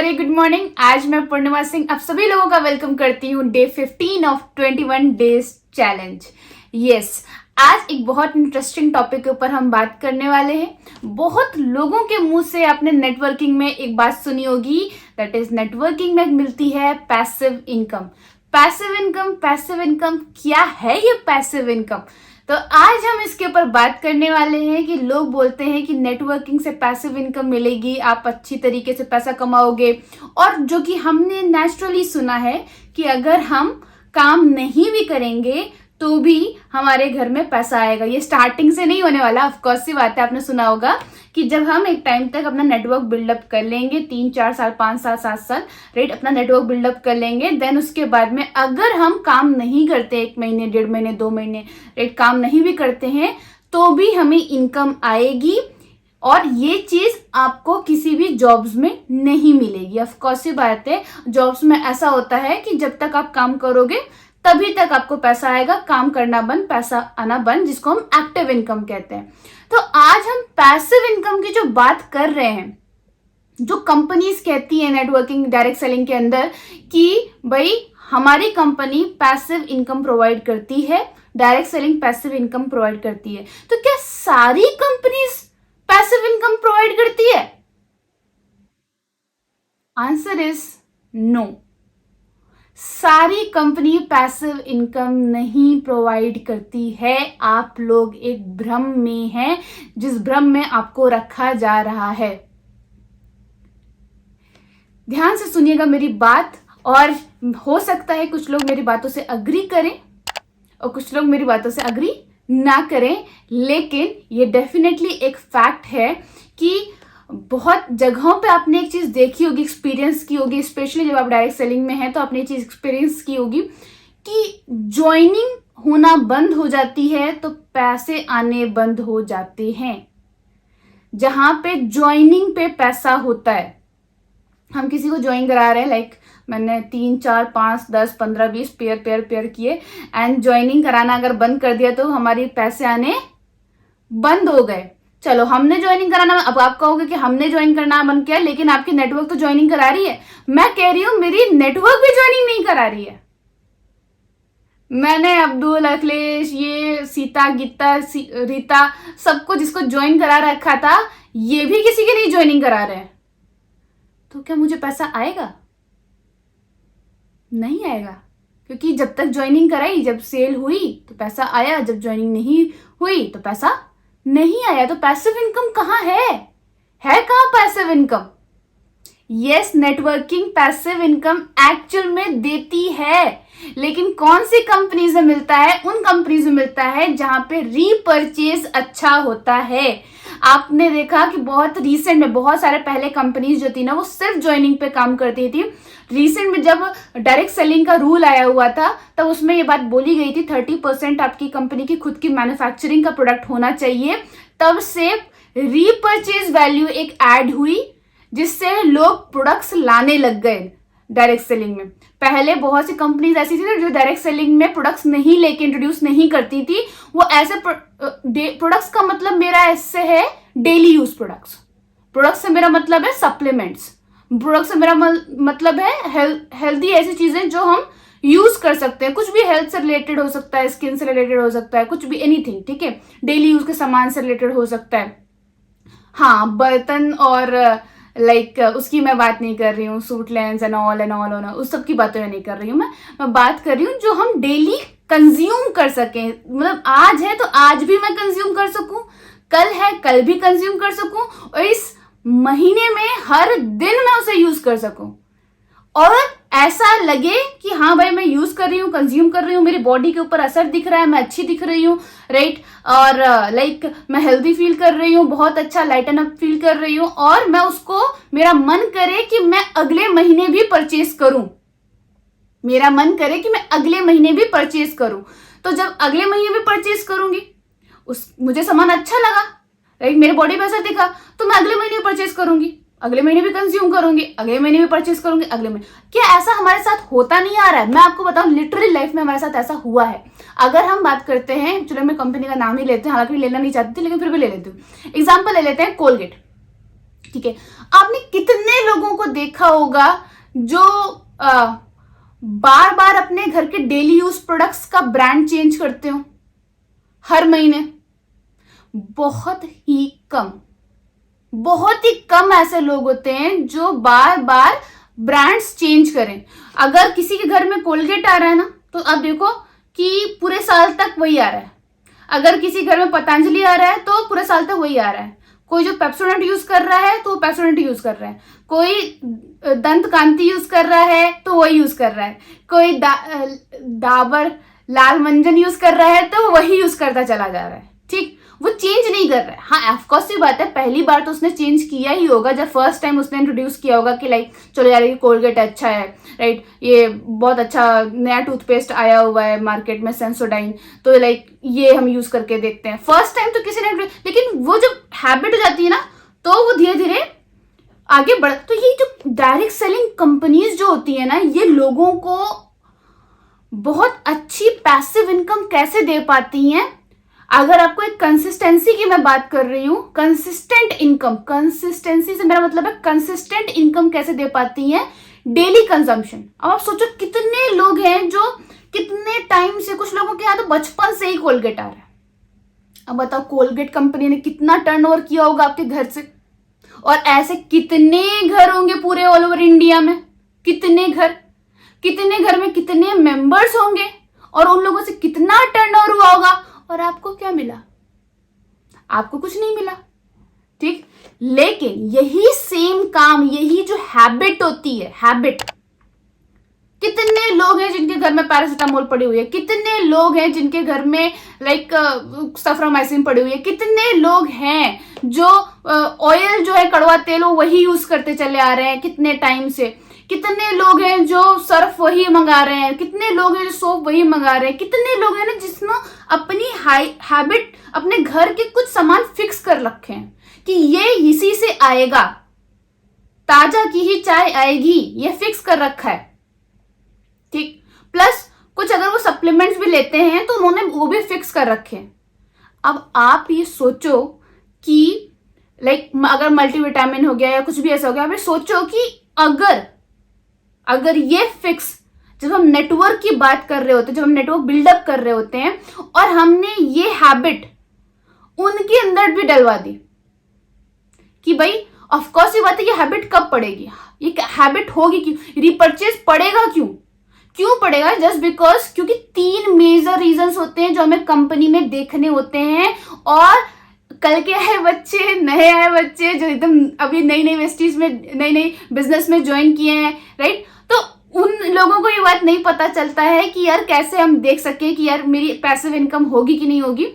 Very good morning. आज मैं पूर्णिमा सिंह आप सभी लोगों का वेलकम करती हूँ day 15 of 21 days challenge. Yes, आज एक बहुत इंटरेस्टिंग टॉपिक के ऊपर हम बात करने वाले हैं। बहुत लोगों के मुंह से आपने नेटवर्किंग में एक बात सुनी होगी, दैट इज नेटवर्किंग में मिलती है पैसिव इनकम। पैसिव इनकम क्या है ये पैसिव इनकम? तो आज हम इसके ऊपर बात करने वाले हैं कि लोग बोलते हैं कि नेटवर्किंग से पैसिव इनकम मिलेगी, आप अच्छी तरीके से पैसा कमाओगे, और जो कि हमने नेचुरली सुना है कि अगर हम काम नहीं भी करेंगे तो भी हमारे घर में पैसा आएगा। ये स्टार्टिंग से नहीं होने वाला, ऑफ कोर्स सी बात है, आपने सुना होगा कि जब हम एक टाइम तक अपना नेटवर्क बिल्डअप कर लेंगे, 3-4 साल 5 साल 7 साल राइट, अपना नेटवर्क बिल्डअप कर लेंगे, देन उसके बाद में अगर हम काम नहीं करते, 1 महीने 1.5 महीने 2 महीने राइट, काम नहीं भी करते हैं तो भी हमें इनकम आएगी। और ये चीज आपको किसी भी जॉब्स में नहीं मिलेगी। ऑफ कोर्स सी बात है, जॉब्स में ऐसा होता है कि जब तक आप काम करोगे तभी तक आपको पैसा आएगा, काम करना बंद पैसा आना बंद, जिसको हम एक्टिव इनकम कहते हैं। तो आज हम पैसिव इनकम की जो बात कर रहे हैं, जो कंपनीज कहती है नेटवर्किंग डायरेक्ट सेलिंग के अंदर कि भाई हमारी कंपनी पैसिव इनकम प्रोवाइड करती है, direct selling passive income provide करती है। तो क्या सारी कंपनीज पैसिव इनकम प्रोवाइड करती है? Answer is no. सारी कंपनी पैसिव इनकम नहीं प्रोवाइड करती है। आप लोग एक भ्रम में हैं, जिस भ्रम में आपको रखा जा रहा है। ध्यान से सुनिएगा मेरी बात, और हो सकता है कुछ लोग मेरी बातों से अग्री करें और कुछ लोग मेरी बातों से अग्री ना करें, लेकिन ये डेफिनेटली एक फैक्ट है कि बहुत जगहों पे आपने एक चीज देखी होगी, एक्सपीरियंस की होगी, स्पेशली जब आप डायरेक्ट सेलिंग में हैं तो आपने ये चीज एक्सपीरियंस की होगी कि ज्वाइनिंग होना बंद हो जाती है तो पैसे आने बंद हो जाते हैं। जहां पे ज्वाइनिंग पे पैसा होता है, हम किसी को ज्वाइन करा रहे हैं, लाइक मैंने 3 4 5 10 15 20 पेयर किए, एंड ज्वाइनिंग कराना अगर बंद कर दिया तो हमारे पैसे आने बंद हो गए। चलो, हमने ज्वाइनिंग कराना, अब आप कहोगे कि हमने ज्वाइन करना बंद किया, लेकिन आपकी नेटवर्क तो ज्वाइनिंग करा रही है। मैं कह रही हूं मेरी नेटवर्क भी ज्वाइनिंग नहीं करा रही है। मैंने अब्दुल, अखिलेश, ये सीता, गीता, रीता, सबको जिसको ज्वाइन करा रखा था, ये भी किसी की नहीं ज्वाइनिंग करा रहे हैं। तो क्या मुझे पैसा आएगा? नहीं आएगा, क्योंकि जब तक ज्वाइनिंग कराई, जब सेल हुई तो पैसा आया, जब ज्वाइनिंग नहीं हुई तो पैसा नहीं आया। तो पैसिव इनकम कहाँ है कहाँ passive income? Yes, networking passive income actual में देती है, लेकिन कौन सी कंपनी से मिलता है? उन कंपनी से मिलता है जहां पे रीपर्चेज अच्छा होता है। आपने देखा कि बहुत रिसेंट में बहुत सारे पहले कंपनीज जो थी ना, वो सिर्फ ज्वाइनिंग पे काम करती थी। रिसेंट में जब डायरेक्ट सेलिंग का रूल आया हुआ था, तब उसमें ये बात बोली गई थी 30% आपकी कंपनी की खुद की मैन्युफैक्चरिंग का प्रोडक्ट होना चाहिए। तब से रीपर्चेज वैल्यू एक ऐड हुई, जिससे लोग प्रोडक्ट्स लाने लग गए डायरेक्ट सेलिंग में। पहले बहुत सी कंपनीज ऐसी थी जो डायरेक्ट सेलिंग में प्रोडक्ट्स नहीं लेके इंट्रोड्यूस नहीं करती थी। वो ऐसे प्रोडक्ट्स का मतलब मेरा इससे है डेली यूज प्रोडक्ट्स। प्रोडक्ट्स से मेरा मतलब है सप्लीमेंट्स। प्रोडक्ट्स से मेरा मतलब है हेल्दी ऐसी चीजें जो हम यूज कर सकते हैं। कुछ भी हेल्थ से रिलेटेड हो सकता है, स्किन से रिलेटेड हो सकता है, कुछ भी, एनीथिंग, ठीक है। डेली यूज के सामान से रिलेटेड हो सकता है। हाँ, बर्तन और लाइक उसकी मैं बात नहीं कर रही हूँ, सूट लेंस एंड ऑल उस सब की बातें मैं नहीं कर रही हूँ। मैं बात कर रही हूँ जो हम डेली कंज्यूम कर सकें। मतलब आज है तो आज भी मैं कंज्यूम कर सकूं, कल है कल भी कंज्यूम कर सकूं, और इस महीने में हर दिन मैं उसे यूज कर सकूं, और ऐसा लगे कि हाँ भाई मैं यूज कर रही हूँ, कंज्यूम कर रही हूँ, मेरी बॉडी के ऊपर असर दिख रहा है, मैं अच्छी दिख रही हूँ, राइट, और लाइक मैं हेल्दी फील कर रही हूँ, बहुत अच्छा लाइटन अप फील कर रही हूँ, और मैं उसको, मेरा मन करे कि मैं अगले महीने भी परचेज करूं, मेरा मन करे कि मैं अगले महीने भी परचेज करूं। तो जब अगले महीने भी परचेज करूंगी, मुझे सामान अच्छा लगा, राइट, मेरे बॉडी पे असर दिखा, तो मैं अगले महीने परचेज करूंगी, अगले महीने भी कंज्यूम करूंगी, अगले महीने भी परचेज करूंगी, अगले महीने। क्या ऐसा हमारे साथ होता नहीं आ रहा है? मैं आपको बताऊं, लिटरली लाइफ में हमारे साथ ऐसा हुआ है। अगर हम बात करते हैं, चलो मैं कंपनी का नाम ही लेते हैं, हालांकि लेना नहीं चाहती थी लेकिन फिर भी ले लेती हूँ। एग्जाम्पल ले लेते हैं कोलगेट। ठीक है। आपने कितने लोगों को देखा होगा जो बार बार अपने घर के डेली यूज प्रोडक्ट्स का ब्रांड चेंज करते हो हर महीने? बहुत ही कम ऐसे लोग होते हैं जो बार बार ब्रांड्स चेंज करें। अगर किसी के घर में कोलगेट आ रहा है ना, तो आप देखो कि पूरे साल तक वही आ रहा है। अगर किसी घर में पतंजलि आ रहा है तो पूरे साल तक वही आ रहा है। कोई जो पेप्सोडेंट यूज कर रहा है तो वो पेप्सोडेंट यूज कर रहा है। कोई दंत कांति यूज कर रहा है तो वही यूज कर रहा है। कोई डाबर लाल मंजन यूज कर रहा है तो वही यूज करता चला जा रहा है। ठीक, वो चेंज नहीं कर रहा है। हाँ, ऑफकोर्स सी बात है, पहली बार तो उसने चेंज किया ही होगा जब फर्स्ट टाइम उसने इंट्रोड्यूस किया होगा कि लाइक चलो यार ये कोलगेट अच्छा है, राइट, ये बहुत अच्छा नया टूथपेस्ट आया हुआ है मार्केट में सेंसोडाइन, तो लाइक ये हम यूज करके देखते हैं। फर्स्ट टाइम तो किसी ने, लेकिन वो जब हैबिट हो जाती है ना तो वो धीरे धीरे आगे बढ़। तो ये जो डायरेक्ट सेलिंग कंपनीज जो होती है ना, ये लोगों को बहुत अच्छी पैसिव इनकम कैसे दे पाती हैं? अगर आपको एक कंसिस्टेंसी की मैं बात कर रही हूं, कंसिस्टेंट इनकम, कंसिस्टेंसी से मेरा मतलब है कंसिस्टेंट इनकम कैसे दे पाती हैं? Daily consumption. अब आप सोचो कितने लोग हैं जो कितने टाइम से, कुछ लोगों के यहाँ तो बचपन से ही कोलगेट आ रहा है। अब बताओ कोलगेट कंपनी ने कितना टर्नओवर किया होगा आपके घर से, और ऐसे कितने घर होंगे पूरे ऑल ओवर इंडिया में? कितने घर में कितने मेंबर्स होंगे, और उन लोगों से कितना टर्नओवर हुआ होगा, और आपको क्या मिला? आपको कुछ नहीं मिला। ठीक, लेकिन यही सेम काम, यही जो हैबिट होती है, हैबिट, कितने लोग हैं जिनके घर में पैरासिटामोल पड़ी हुई है? कितने लोग हैं जिनके घर में लाइक सफ्रामाइसिन पड़ी हुई है? कितने लोग हैं जो ऑयल जो है, कड़वा तेल, वो वही यूज करते चले आ रहे हैं कितने टाइम से? कितने लोग हैं जो सर्फ वही मंगा रहे हैं? कितने लोग हैं जो सोप वही मंगा रहे हैं? कितने लोग हैं ना जिसने अपनी हैबिट, अपने घर के कुछ सामान फिक्स कर रखे हैं कि ये इसी से आएगा, ताजा की ही चाय आएगी, ये फिक्स कर रखा है। ठीक, प्लस कुछ अगर वो सप्लीमेंट्स भी लेते हैं तो उन्होंने वो भी फिक्स कर रखे हैं। अब आप ये सोचो कि लाइक अगर मल्टीविटामिन हो गया या कुछ भी ऐसा हो गया, आप ये सोचो कि अगर ये फिक्स, जब हम नेटवर्क की बात कर रहे होते हैं, जब हम नेटवर्क बिल्डअप कर रहे होते हैं, और हमने ये हैबिट उनके अंदर भी डलवा दी कि भाई ऑफकोर्स ये बात है, ये हैबिट कब पड़ेगी, ये हैबिट होगी क्यों, रिपर्चेज पड़ेगा क्यों पड़ेगा? जस्ट बिकॉज, क्योंकि 3 मेजर रीजंस होते हैं जो हमें कंपनी में देखने होते हैं। और कल के नए आए बच्चे जो एकदम अभी नई वेस्टीज में, नई बिजनेस में ज्वाइन किए हैं, राइट, तो उन लोगों को ये बात नहीं पता चलता है कि यार कैसे हम देख सके कि यार मेरी पैसिव इनकम होगी कि नहीं होगी।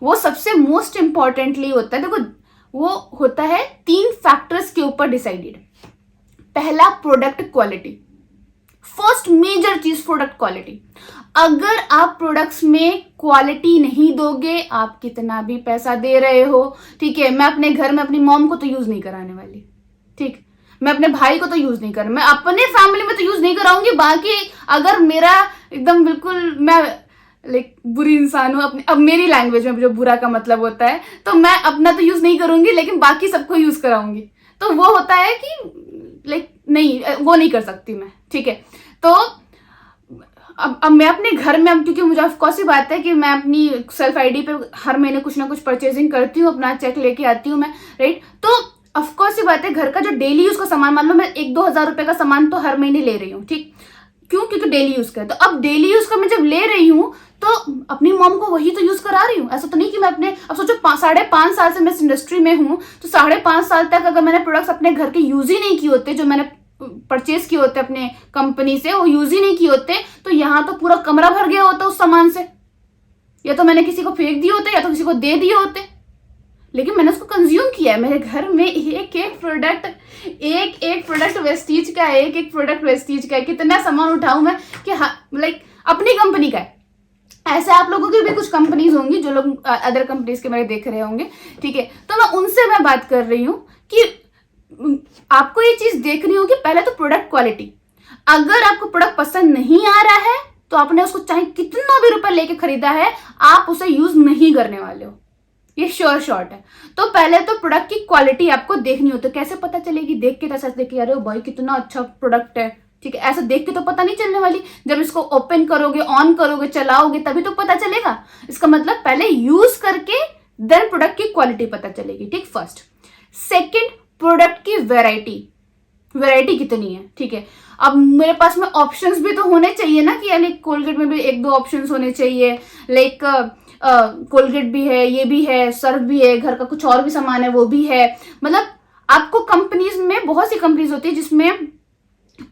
वो सबसे मोस्ट इंपॉर्टेंटली होता है, देखो वो होता है 3 फैक्टर्स के ऊपर डिसाइडेड। पहला, प्रोडक्ट क्वालिटी। फर्स्ट मेजर चीज प्रोडक्ट क्वालिटी। अगर आप प्रोडक्ट्स में क्वालिटी नहीं दोगे, आप कितना भी पैसा दे रहे हो, ठीक है, मैं अपने घर में अपनी मॉम को तो यूज नहीं कराने वाली, ठीक, मैं अपने भाई को तो यूज नहीं कर, मैं अपने फैमिली में तो यूज नहीं कराऊंगी। बाकी अगर मेरा एकदम बिल्कुल, मैं लाइक बुरी इंसान हूं अपने, अब मेरी लैंग्वेज में जो बुरा का मतलब होता है, तो मैं अपना तो यूज नहीं करूंगी लेकिन बाकी सबको यूज कराऊंगी। तो वो होता है कि लाइक नहीं, वो नहीं कर सकती मैं, ठीक है। तो अब मैं अपने घर में, अब क्योंकि मुझे ऑफकोर्स ही बात है कि मैं अपनी सेल्फ आईडी पे हर महीने कुछ ना कुछ परचेजिंग करती हूँ, अपना चेक लेके आती हूँ मैं, राइट। तो ऑफकोर्स ही बात है, घर का जो डेली यूज का सामान, मान लो मैं 1-2 हज़ार रुपए का सामान तो हर महीने ले रही हूँ, ठीक, क्यों? क्योंकि डेली यूज का। तो अब डेली यूज का मैं जब ले रही हूँ तो अपनी मॉम को वही तो यूज करा रही हूँ। ऐसा तो नहीं कि मैं अपने, अब सोचो 5.5 साल से मैं इस इंडस्ट्री में हूँ, तो 5.5 साल तक अगर मैंने प्रोडक्ट्स अपने घर के यूज ही नहीं किए होते, जो मैंने परचेज किए होते अपने कंपनी से, वो यूज ही नहीं किए होते, तो यहाँ तो पूरा कमरा भर गया होता उस सामान से। या तो मैंने किसी को फेंक दिए होते या तो किसी को दे दिए होते, लेकिन मैंने उसको कंज्यूम किया है। मेरे घर में एक प्रोडक्ट वेस्टीज का है, एक प्रोडक्ट वेस्टीज का है। कितना सामान उठाऊं मैं कि लाइक अपनी कंपनी का है। ऐसे आप लोगों की भी कुछ कंपनीज होंगी, जो लोग अदर कंपनीज के मेरे देख रहे होंगे, ठीक है। तो मैं उनसे मैं बात कर रही हूँ कि आपको ये चीज देखनी होगी, पहले तो प्रोडक्ट क्वालिटी। अगर आपको प्रोडक्ट पसंद नहीं आ रहा है तो आपने उसको चाहे कितना भी रुपए लेके खरीदा है, आप उसे यूज नहीं करने वाले हो, ये श्योर शॉट है। तो पहले तो प्रोडक्ट की क्वालिटी आपको देखनी हो, तो कैसे पता चलेगी? देख के तो ऐसा देख के अरे भाई कितना अच्छा प्रोडक्ट है, ठीक है, ऐसा देख के तो पता नहीं चलने वाली। जब इसको ओपन करोगे, ऑन करोगे, चलाओगे तभी तो पता चलेगा। इसका मतलब पहले यूज करके देन प्रोडक्ट की क्वालिटी पता चलेगी, ठीक, फर्स्ट। सेकेंड, प्रोडक्ट की वेराइटी कितनी है, ठीक है। अब मेरे पास में ऑप्शंस भी तो होने चाहिए ना, कि यानी कोलगेट में भी एक दो ऑप्शंस होने चाहिए, लाइक कोलगेट भी है, ये भी है, सर्फ भी है, घर का कुछ और भी सामान है वो भी है। मतलब आपको कंपनीज में बहुत सी कंपनीज होती है जिसमें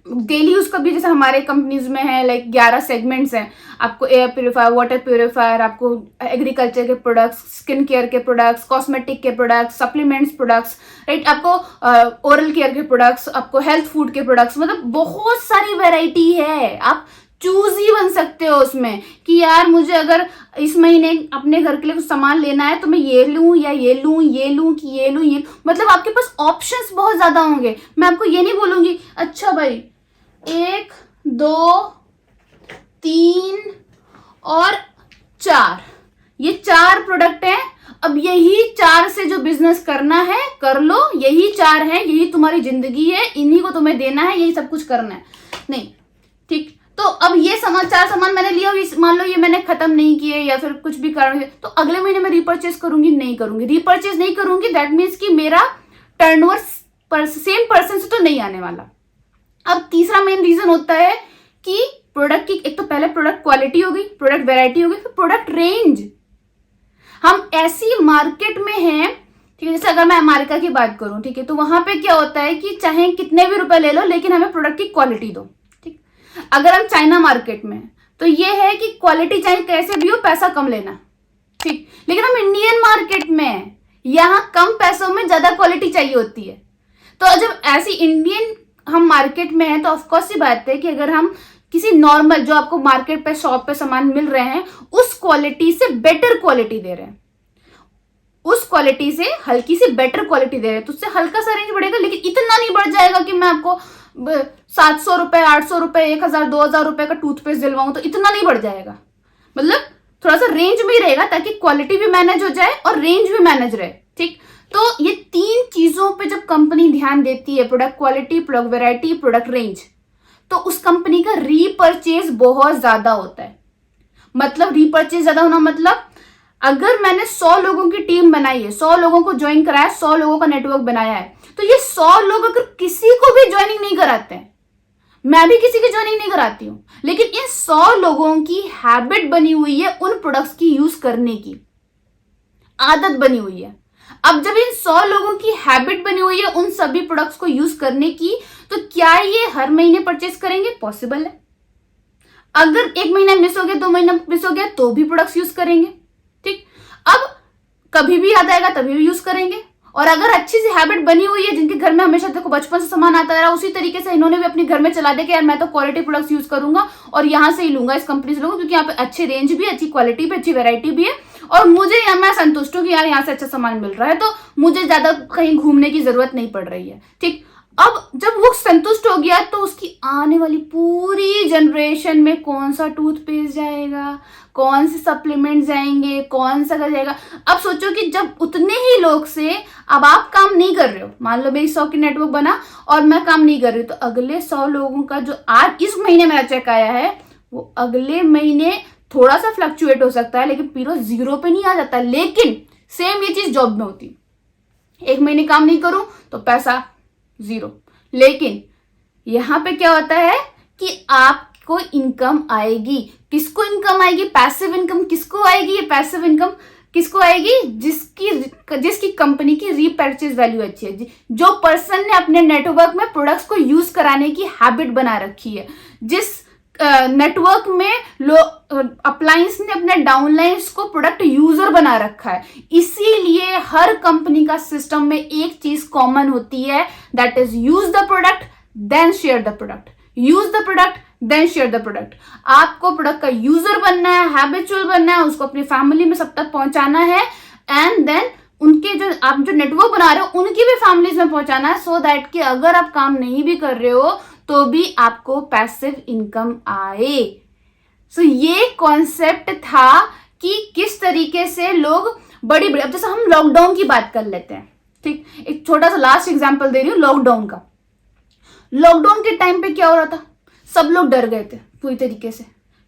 डेली यूज का भी, जैसे हमारे कंपनीज में है लाइक 11 सेगमेंट्स हैं। आपको एयर प्योरीफायर, वाटर प्योरीफायर, आपको एग्रीकल्चर के प्रोडक्ट्स, स्किन केयर के प्रोडक्ट्स, कॉस्मेटिक के प्रोडक्ट्स, सप्लीमेंट्स प्रोडक्ट्स, राइट, आपको ओरल केयर के प्रोडक्ट्स, आपको हेल्थ फूड के प्रोडक्ट्स, मतलब बहुत सारी वैरायटी है। आप चूज ही बन सकते हो उसमें कि यार मुझे अगर इस महीने अपने घर के लिए कुछ सामान लेना है तो मैं ये लूं या ये लूं, ये लूं कि ये लूं, ये, मतलब आपके पास ऑप्शंस बहुत ज्यादा होंगे। मैं आपको ये नहीं बोलूंगी अच्छा भाई 1 2 3 और 4, ये 4 प्रोडक्ट हैं, अब यही 4 से जो बिजनेस करना है कर लो, यही 4 है, यही तुम्हारी जिंदगी है, इन्हीं को तुम्हें देना है, यही सब कुछ करना है, नहीं, ठीक। तो अब ये 4 सामान मैंने लिया, मान लो ये मैंने खत्म नहीं किए या फिर कुछ भी कारण, तो अगले महीने मैं रिपर्चेज करूंगी? नहीं करूंगी। रिपर्चेज नहीं करूंगी, दैट मीन्स कि मेरा टर्नओवर सेम पर्सन से तो नहीं आने वाला। अब तीसरा मेन रीजन होता है कि प्रोडक्ट की, एक तो पहले प्रोडक्ट क्वालिटी होगी, प्रोडक्ट वेराइटी होगी, फिर प्रोडक्ट रेंज। हम ऐसी मार्केट में हैं, ठीक है, जैसे अगर मैं अमेरिका की बात करूं, ठीक है, तो वहां पे क्या होता है कि चाहे कितने भी रुपए ले लो लेकिन हमें प्रोडक्ट की क्वालिटी दो, ठीक। अगर हम चाइना मार्केट में, तो ये है कि क्वालिटी चाहे कैसे भी हो, पैसा कम लेना, ठीक। लेकिन हम इंडियन मार्केट में, यहां कम पैसों में ज्यादा क्वालिटी चाहिए होती है। तो जब ऐसी इंडियन हम मार्केट में है, तो ऑफकोर्स सी बात है कि अगर हम किसी नॉर्मल जो आपको मार्केट पे, शॉप पे सामान मिल रहे हैं, उस क्वालिटी से बेटर क्वालिटी दे रहे हैं, उस क्वालिटी से हल्की सी बेटर क्वालिटी दे रहे हैं, तो उससे हल्का सा रेंज बढ़ेगा, लेकिन इतना नहीं बढ़ जाएगा कि मैं आपको 700 रुपए, 800 रुपए, 1000, 2000 रुपए का टूथपेस्ट दिलवाऊं, तो इतना नहीं बढ़ जाएगा। मतलब थोड़ा सा रेंज में ही रहेगा, ताकि क्वालिटी भी मैनेज हो जाए और रेंज भी मैनेज रहे, ठीक। तो ये 3 चीजों पे जब कंपनी ध्यान देती है, product quality, product variety, product range, तो उस कंपनी का रीपर्चेज बहुत ज्यादा होता है। मतलब रीपर्चेज ज्यादा होना मतलब, अगर मैंने 100 लोगों की टीम बनाई है, 100 लोगों को ज्वाइन कराया, 100 लोगों का नेटवर्क बनाया है, तो ये 100 लोग अगर किसी को भी ज्वाइनिंग नहीं कराते हैं, मैं भी किसी की ज्वाइनिंग नहीं कराती हूं, लेकिन इन 100 लोगों की हैबिट बनी हुई है उन प्रोडक्ट्स की यूज करने की, आदत बनी हुई है। अब जब इन 100 लोगों की हैबिट बनी हुई है उन सभी प्रोडक्ट्स को यूज करने की, तो क्या ये हर महीने परचेस करेंगे? पॉसिबल है। अगर 1 महीना मिस हो गया, 2 महीना मिस हो गया, तो भी प्रोडक्ट्स यूज करेंगे, ठीक। अब कभी भी याद आएगा तभी भी यूज करेंगे। और अगर अच्छी सी हैबिट बनी हुई है, जिनके घर में हमेशा देखो बचपन से सामान आता रहा, उसी तरीके से इन्होंने भी अपने घर में चला दिया कि यार मैं तो क्वालिटी प्रोडक्ट्स यूज करूंगा और यहां से ही लूंगा, इस कंपनी से लूंगा, क्योंकि यहाँ पे अच्छी रेंज भी, अच्छी क्वालिटी भी, अच्छी वेरायटी भी है, और मुझे मैं संतुष्ट हूँ कि यार यहाँ से अच्छा सामान मिल रहा है, तो मुझे ज्यादा कहीं घूमने की जरूरत नहीं पड़ रही है, ठीक। अब जब वो संतुष्ट हो गया, तो उसकी आने वाली पूरी जनरेशन में कौन सा टूथपेस्ट जाएगा, कौन से सप्लीमेंट जाएंगे, कौन सा कर जाएगा। अब सोचो कि जब उतने ही लोग से अब आप काम नहीं कर रहे हो, मान लो मेरी 100 की नेटवर्क बना और मैं काम नहीं कर रही, तो अगले 100 लोगों का जो आज इस महीने मेरा चेक आया है, वो अगले महीने थोड़ा सा फ्लक्चुएट हो सकता है, लेकिन पीरो 0 पे नहीं आ जाता। लेकिन सेम ये चीज जॉब में होती, 1 महीने काम नहीं करूं तो पैसा 0। लेकिन यहां पे क्या होता है कि आपको इनकम आएगी। किसको इनकम आएगी? Passive income. किसको आएगी ये पैसिव इनकम? किसको आएगी? जिसकी कंपनी की रीपर्चेज वैल्यू अच्छी है, जो पर्सन ने अपने नेटवर्क में प्रोडक्ट्स को यूज कराने की हैबिट बना रखी है, जिस नेटवर्क में अप्लायंस ने अपने डाउनलाइंस को प्रोडक्ट यूजर बना रखा है। इसीलिए हर कंपनी का सिस्टम में एक चीज कॉमन होती है, that is use the product then share the product, use the product then share the product. आपको प्रोडक्ट का यूजर बनना है, हैबिचुअल बनना है, उसको अपनी फैमिली में सब तक पहुंचाना है, एंड देन उनके जो आप जो नेटवर्क बना रहे हो उनकी भी फैमिलीज में पहुंचाना है, सो दैट कि अगर आप काम नहीं भी कर रहे हो तो भी आपको पैसिव इनकम आए। सो ये कॉन्सेप्ट था कि किस तरीके से लोग बड़ी बड़ी, अब जैसे हम लॉकडाउन की बात कर लेते हैं, ठीक, एक छोटा सा लास्ट एग्जांपल दे रही हूँ लॉकडाउन का। लॉकडाउन के टाइम पे क्या हो रहा था, सब लोग डर गए थे पूरी तरीके से।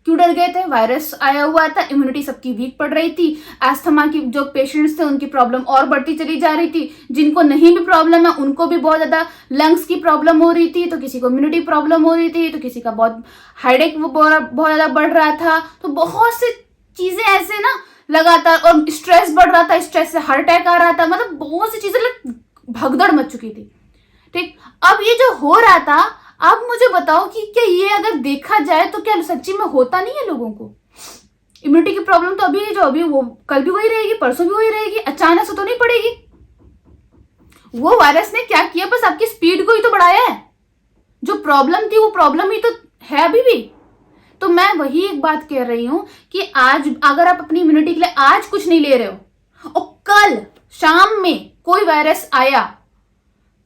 क्यों डर गए थे, वायरस आया हुआ था, इम्यूनिटी सबकी वीक पड़ रही थी, अस्थमा की जो पेशेंट्स थे उनकी प्रॉब्लम और बढ़ती चली जा रही थी, जिनको नहीं भी प्रॉब्लम है उनको भी बहुत ज्यादा लंग्स की प्रॉब्लम हो रही थी, तो किसी को इम्यूनिटी प्रॉब्लम हो रही थी, तो किसी का बहुत हेडेक बहुत ज्यादा बढ़ रहा था। तो बहुत सी चीजें ऐसे ना लगातार, और स्ट्रेस बढ़ रहा था, स्ट्रेस से हार्ट अटैक आ रहा था, मतलब बहुत सी चीजें भगदड़ मच चुकी थी, ठीक। अब ये जो हो रहा था, अब मुझे बताओ कि क्या ये अगर देखा जाए तो क्या सच्ची में होता नहीं है लोगों को? इम्यूनिटी की प्रॉब्लम तो अभी है, जो अभी वो कल भी वही रहेगी, परसों भी वही रहेगी, अचानक से तो नहीं पड़ेगी। वो वायरस ने क्या किया, बस आपकी स्पीड को ही तो बढ़ाया है। जो प्रॉब्लम थी वो प्रॉब्लम ही तो है अभी भी। तो मैं वही एक बात कह रही हूं कि आज अगर आप अपनी इम्यूनिटी के लिए आज कुछ नहीं ले रहे हो और कल शाम में कोई वायरस आया,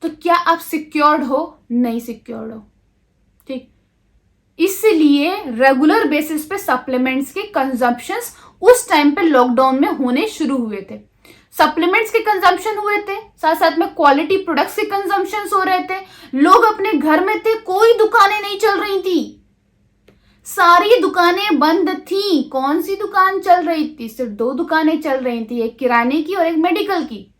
तो क्या आप सिक्योर्ड हो? नहीं सिक्योर्ड हो, ठीक। इसलिए रेगुलर बेसिस पे सप्लीमेंट्स के कंजम्पशंस उस टाइम पे लॉकडाउन में होने शुरू हुए थे। सप्लीमेंट्स के कंजम्पशन हुए थे, साथ साथ में क्वालिटी प्रोडक्ट्स के कंजम्पशंस हो रहे थे। लोग अपने घर में थे, कोई दुकानें नहीं चल रही थी, सारी दुकानें बंद थी। कौन सी दुकान चल रही थी? सिर्फ 2 दुकानें चल रही थी, एक किराने की और एक मेडिकल की।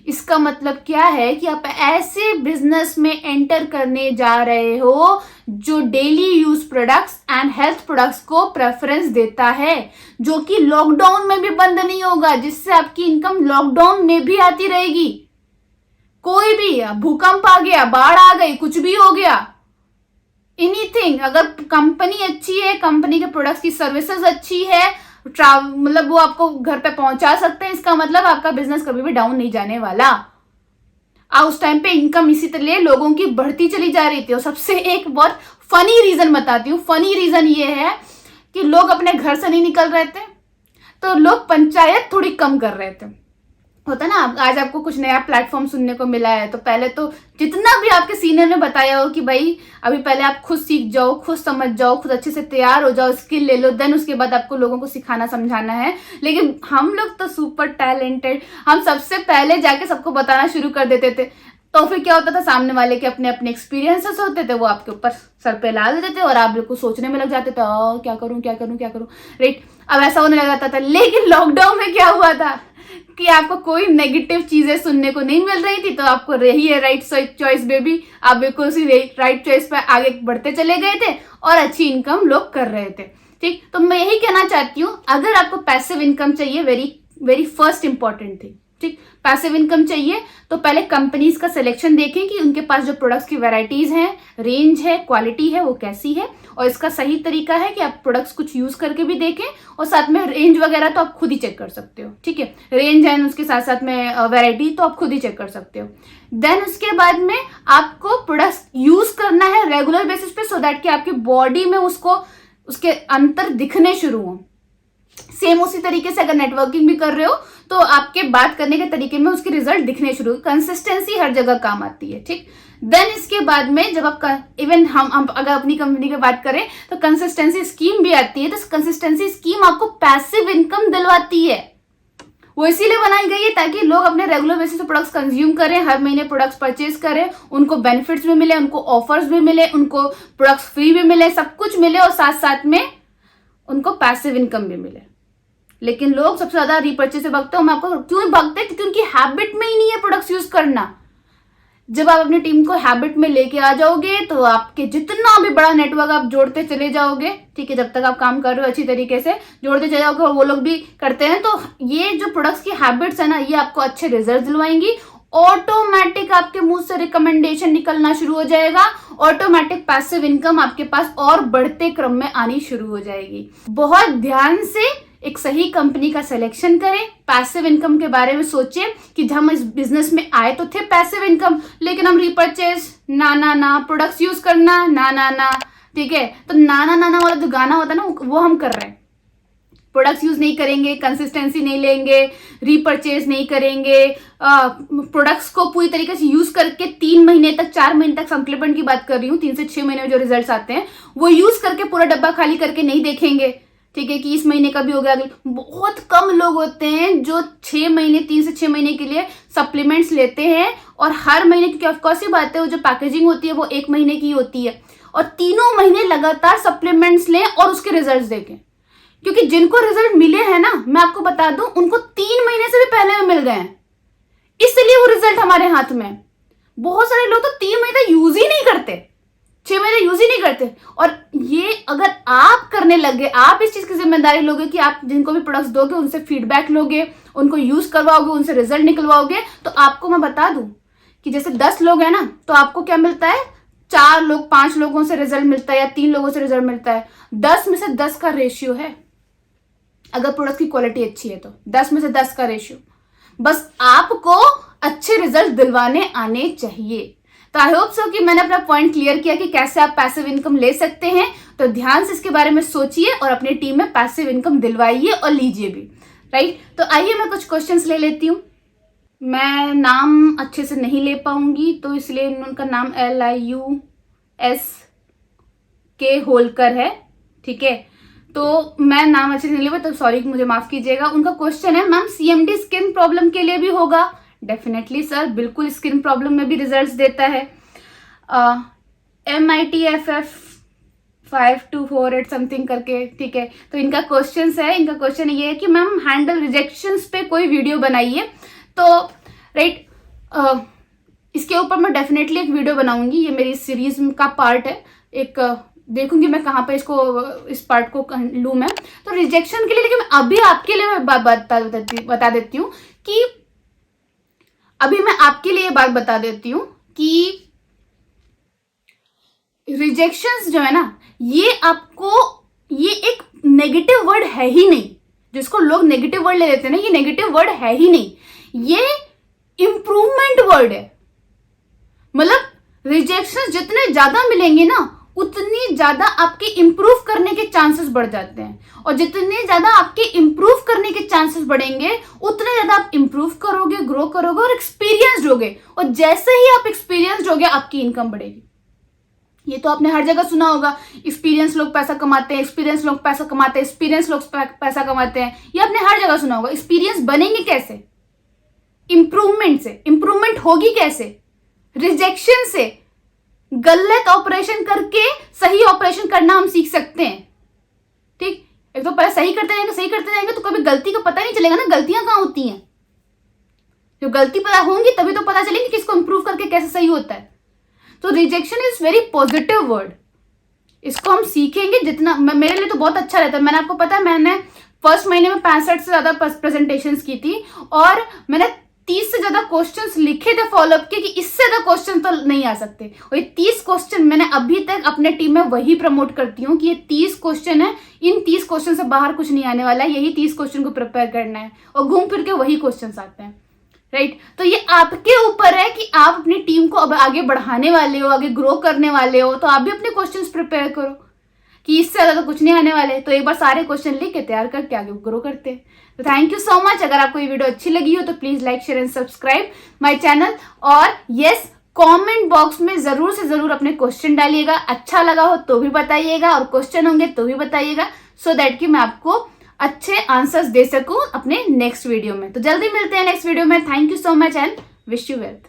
इसका मतलब क्या है कि आप ऐसे बिजनेस में एंटर करने जा रहे हो जो daily use products and health products को प्रेफरेंस देता है, जो कि लॉकडाउन में भी बंद नहीं होगा, जिससे आपकी इनकम लॉकडाउन में भी आती रहेगी। कोई भी भूकंप आ गया, बाढ़ आ गई, कुछ भी हो गया, एनीथिंग, अगर कंपनी अच्छी है, कंपनी के प्रोडक्ट्स की सर्विसेज अच्छी है, मतलब वो आपको घर पे पहुंचा सकते हैं, इसका मतलब आपका बिजनेस कभी भी डाउन नहीं जाने वाला। उस टाइम पे इनकम इसी तरह लोगों की बढ़ती चली जा रही थी। और सबसे एक बहुत फनी रीजन बताती हूँ, फनी रीजन ये है कि लोग अपने घर से नहीं निकल रहे थे, तो लोग पंचायत थोड़ी कम कर रहे थे। होता ना, आज आपको कुछ नया प्लेटफॉर्म सुनने को मिला है, तो पहले तो जितना भी आपके सीनियर ने बताया हो कि भाई अभी पहले आप खुद सीख जाओ, खुद समझ जाओ, खुद अच्छे से तैयार हो जाओ, स्किल ले लो, देन उसके बाद आपको लोगों को सिखाना समझाना है। लेकिन हम लोग तो सुपर टैलेंटेड, हम सबसे पहले जाके सबको बताना शुरू कर देते थे। तो फिर क्या होता था, सामने वाले के अपने अपने एक्सपीरियंसेस होते थे, वो आपके ऊपर सर पे ला देते थे और आप बिल्कुल सोचने में लग जाते थे, क्या करूं क्या करूं क्या करूं, राइट। अब ऐसा होने लग जाता था। लेकिन लॉकडाउन में क्या हुआ था कि आपको कोई नेगेटिव चीजें सुनने को नहीं मिल रही थी, तो आपको रही है राइट चॉइस बेबी, आप बिल्कुल उसी राइट चॉइस पर आगे बढ़ते चले गए थे और अच्छी इनकम लोग कर रहे थे, ठीक। तो मैं यही कहना चाहती हूँ, अगर आपको पैसिव इनकम चाहिए, वेरी वेरी फर्स्ट इंपॉर्टेंट थी, ठीक, पैसिव इनकम चाहिए, तो पहले कंपनीज का सिलेक्शन देखें कि उनके पास जो प्रोडक्ट्स की वैरायटीज हैं, रेंज है, क्वालिटी है, वो कैसी है। और इसका सही तरीका है कि आप प्रोडक्ट्स कुछ यूज करके भी देखें, और साथ में रेंज वगैरह तो आप खुद ही चेक कर सकते हो, ठीक है। रेंज एंड उसके साथ साथ में वैरायटी तो आप खुद ही चेक कर सकते हो। देन उसके बाद में आपको प्रोडक्ट्स यूज करना है रेगुलर बेसिस पे, सो दैट कि आपकी बॉडी में उसके अंतर दिखने शुरू हो। सेम उसी तरीके से अगर नेटवर्किंग भी कर रहे हो तो आपके बात करने के तरीके में उसके रिजल्ट दिखने शुरू। कंसिस्टेंसी हर जगह काम आती है, ठीक। देन इसके बाद में जब आप इवन हम अगर अपनी कंपनी की बात करें तो कंसिस्टेंसी स्कीम भी आती है। तो कंसिस्टेंसी स्कीम आपको पैसिव इनकम दिलवाती है। वो इसीलिए बनाई गई है ताकि लोग अपने रेगुलर बेसिस पे प्रोडक्ट्स कंज्यूम करें, हर महीने प्रोडक्ट्स परचेज करें, उनको बेनिफिट्स भी मिले, उनको ऑफर्स भी मिले, उनको प्रोडक्ट्स फ्री भी मिले, सब कुछ मिले, और साथ साथ में उनको पैसिव इनकम भी मिले। लेकिन लोग सबसे ज्यादा रीपर्चेज से भागते हैं। हम आपको क्यों भागते हैं? क्योंकि उनकी हैबिट में ही नहीं है प्रोडक्ट्स यूज करना। जब आप अपनी टीम को हैबिट में लेके आ जाओगे तो आपके जितना भी बड़ा नेटवर्क आप जोड़ते चले जाओगे, ठीक है, जब तक आप काम कर रहे हो अच्छी तरीके से जोड़ते चले जाओगे और वो लोग भी करते हैं, तो ये जो प्रोडक्ट्स की हैबिट्स है ना, ये आपको अच्छे रिजल्ट दिलवाएंगी। ऑटोमेटिक आपके मुंह से रिकमेंडेशन निकलना शुरू हो जाएगा, ऑटोमेटिक पैसिव इनकम आपके पास और बढ़ते क्रम में आनी शुरू हो जाएगी। बहुत ध्यान से एक सही कंपनी का सिलेक्शन करें, पैसिव इनकम के बारे में सोचें कि हम इस बिजनेस में आए तो थे पैसिव इनकम, लेकिन हम रिपर्चेज ना, प्रोडक्ट्स यूज करना ना, ठीक है। तो ना वाला जो गाना होता है ना, वो हम कर रहे हैं। प्रोडक्ट्स यूज नहीं करेंगे, कंसिस्टेंसी नहीं लेंगे, रीपर्चेज नहीं करेंगे, प्रोडक्ट्स को पूरी तरीके से यूज करके 3 महीने तक, 4 महीने तक, सप्लीमेंट की बात कर रही हूँ, 3 से 6 महीने में जो रिजल्ट्स आते हैं वो यूज करके पूरा डब्बा खाली करके नहीं देखेंगे, ठीक है, कि इस महीने का भी हो गया, अगले। बहुत कम लोग होते हैं जो 6 महीने, 3 से 6 महीने के लिए सप्लीमेंट्स लेते हैं और हर महीने, क्योंकि ऑफकोर्स ही बात है, वो जो पैकेजिंग होती है वो 1 महीने की होती है, और तीनों महीने लगातार सप्लीमेंट्स लें और उसके रिजल्ट देखें। क्योंकि जिनको रिजल्ट मिले हैं ना, मैं आपको बता दूं, उनको 3 महीने से भी पहले में मिल गए हैं, इसलिए वो रिजल्ट हमारे हाथ में है। बहुत सारे लोग तो 3 महीने यूज ही नहीं करते, 6 महीने यूज ही नहीं करते। और ये अगर आप करने लगे, आप इस चीज की जिम्मेदारी लोगे कि आप जिनको भी प्रोडक्ट्स दोगे उनसे फीडबैक लोगे, उनको यूज करवाओगे, उनसे रिजल्ट निकलवाओगे, तो आपको मैं बता दूं कि जैसे 10 लोग हैं ना, तो आपको क्या मिलता है, 4 लोग 5 लोगों से रिजल्ट मिलता है या 3 लोगों से रिजल्ट मिलता है। 10 में से 10 का रेशियो है, अगर प्रोडक्ट की क्वालिटी अच्छी है तो 10 में से 10 का रेशियो। बस आपको अच्छे रिजल्ट दिलवाने आने चाहिए। तो आई होप सो कि मैंने अपना पॉइंट क्लियर किया कि कैसे आप पैसिव इनकम ले सकते हैं। तो ध्यान से इसके बारे में सोचिए और अपनी टीम में पैसिव इनकम दिलवाइए और लीजिए भी, राइट। तो आइए मैं कुछ क्वेश्चंस ले लेती हूँ। मैं नाम अच्छे से नहीं ले पाऊंगी, तो इसलिए उनका नाम LIUSK होलकर है, ठीक है। तो मैं नाम अच्छे से नहीं ले, तो सॉरी, मुझे माफ कीजिएगा। उनका क्वेश्चन है, मैम CMD स्किन प्रॉब्लम के लिए भी होगा? डेफिनेटली सर, बिल्कुल स्किन प्रॉब्लम में भी रिजल्ट्स देता है। MITFF 5248 समथिंग करके, ठीक है। तो इनका क्वेश्चन ये है कि मैम हैंडल रिजेक्शंस पे कोई वीडियो बनाइए। तो राइट, इसके ऊपर मैं डेफिनेटली एक वीडियो बनाऊंगी, ये मेरी सीरीज का पार्ट है। एक देखूंगी मैं कहाँ पे इस पार्ट को लूँ मैं। तो रिजेक्शन के लिए, लेकिन अभी आपके लिए मैं बता देती हूँ कि अभी मैं आपके लिए बात बता देती हूँ कि रिजेक्शंस जो है ना, ये एक नेगेटिव वर्ड है ही नहीं। जिसको लोग नेगेटिव वर्ड ले लेते हैं ना, ये नेगेटिव वर्ड है ही नहीं, ये इंप्रूवमेंट वर्ड है। मतलब रिजेक्शंस जितने ज्यादा मिलेंगे ना, उतनी ज्यादा आपके इंप्रूव करने के चांसेस बढ़ जाते हैं, और जितने ज्यादा आपके इंप्रूव करने के चांसेस बढ़ेंगे, उतने ज्यादा आप इंप्रूव करोगे, ग्रो करोगे और एक्सपीरियंस होगे। और जैसे ही आप एक्सपीरियंस होगे, आपकी इनकम बढ़ेगी। ये तो आपने हर जगह सुना होगा, एक्सपीरियंस लोग पैसा कमाते हैं, एक्सपीरियंस लोग पैसा कमाते हैं, एक्सपीरियंस लोग पैसा कमाते हैं। ये आपने हर जगह सुना होगा। एक्सपीरियंस बनेंगे कैसे? इंप्रूवमेंट से। इंप्रूवमेंट होगी कैसे? रिजेक्शन से। गलत ऑपरेशन करके सही ऑपरेशन करना हम सीख सकते हैं, ठीक। एक तो पहले सही करते जाएंगे तो कभी गलती का पता नहीं चलेगा ना, गलतियां कहाँ होती हैं। जब गलती पता होंगी तभी तो पता चलेगी कि इसको इंप्रूव करके कैसे सही होता है। तो rejection is very positive word, इसको हम सीखेंगे जितना। मेरे लिए तो बहुत अच्छा रहता है। मैंने आपको पता है, मैंने फर्स्ट महीने में 65 से ज्यादा प्रेजेंटेशंस की थी, और मैंने 30 से ज्यादा क्वेश्चंस लिखे थे फॉलोअप के, कि इससे ज्यादा क्वेश्चन तो नहीं आ सकते। और ये 30 क्वेश्चन मैंने अभी तक अपने टीम में वही प्रमोट करती हूँ कि ये 30 क्वेश्चन है, इन 30 क्वेश्चन से बाहर कुछ नहीं आने वाला है, यही 30 क्वेश्चन को प्रिपेयर करना है, और घूम फिर के वही क्वेश्चन आते हैं, राइट। तो ये आपके ऊपर है कि आप अपनी टीम को अब आगे बढ़ाने वाले हो, आगे ग्रो करने वाले हो, तो आप भी अपने क्वेश्चन प्रिपेयर करो कि इससे ज्यादा तो कुछ नहीं आने वाले। तो एक बार सारे क्वेश्चन लिख के तैयार करके आगे ग्रो करते हैं। तो थैंक यू सो मच। अगर आपको ये वीडियो अच्छी लगी हो तो please like, share and subscribe my channel. और यस, कमेंट बॉक्स में जरूर से जरूर अपने क्वेश्चन डालिएगा। अच्छा लगा हो तो भी बताइएगा, और क्वेश्चन होंगे तो भी बताइएगा, सो दैट कि मैं आपको अच्छे आंसर्स दे सकूं अपने नेक्स्ट वीडियो में। तो जल्दी मिलते हैं नेक्स्ट वीडियो में। Thank you so much and wish you wealth.